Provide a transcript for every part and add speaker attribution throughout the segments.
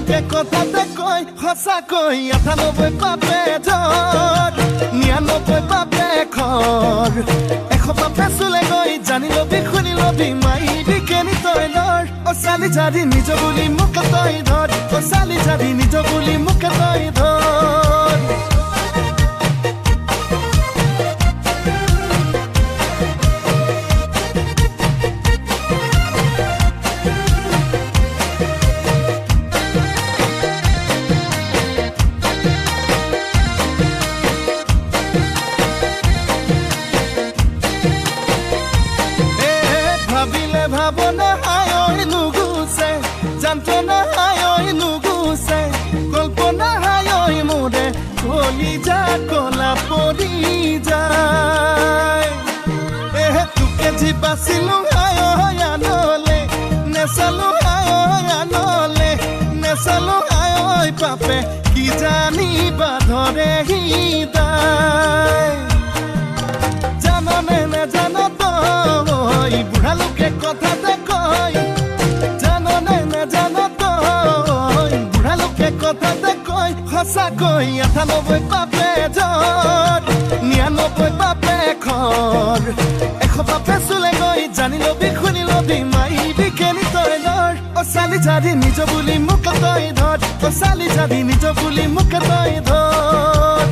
Speaker 1: লোকে কথাতে কয় সঁচাকৈ 98 পাপে ধৰ 99 পাপে খৰ 100 পাপে চুলে গৈ জানি লবি শুনি লবি মাইবি কেনি তই লৰ অ চালি জাৰি নিজ বুলি মোক তই ধৰ অ চালি জাৰি নিজ বুলি মোক তই ধৰ ভাবনা হায় নুগুছে যন্ত্রণা হায় নুগুছে কল্পনা হায় মোরে কলি যা কলা পরি যায় তোকে জি বাসিলু হায় আনলে নেসালু হায় আনলে নেসালু হায় পাপে কি জানি বাধরে হৃদয় জাননে না জানো তই বুঢ়া লোকে কথাতে কয় জাননে না জানো তই বুঢ়া লোকে কথাতে কয় সঁচাকৈ 98 পাপে ধৰ 99 পাপে খৰ 100 পাপে চুলে গৈ জানি লবি শুনি লবি মাইবি কেনি তই লৰ অ চালি জাৰি নিজ বুলি মোক তই ধৰ অ চালি জাৰি নিজ বুলি মোক তই ধৰ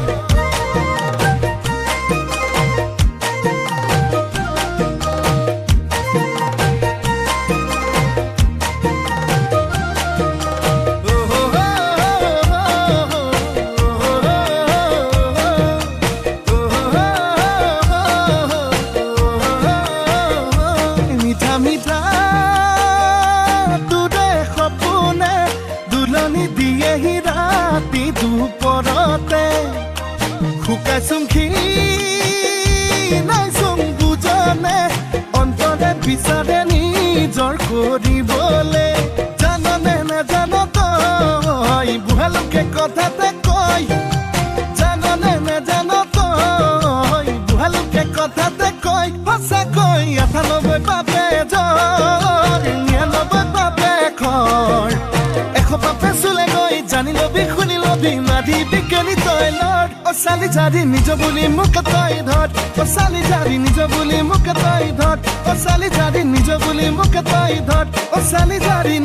Speaker 1: শুকাইচুংখি নাইচুং বুজনে অন্তৰে বিচাৰে নিজৰ কৰিবলে জাননে নাজানো তই বুঢ়া লোকে কথাতে কয় জাননে নাজানো তই বুঢ়া লোকে কথাতে কয় সঁচাকৈ 98 পাপে ধৰ 99 পাপে খৰ 100 পাপে চুলে গৈ জানি লবি শুনি লবি মাধিবি কেনি তই লৰ অ চালি জাৰি নিজ বুলি মোক তই ধৰ অ চালি জাৰি নিজ বুলি মোক তই ধৰ অ চালি জাৰি নিজ বুলি মোক তই ধৰ অ চালি জাৰি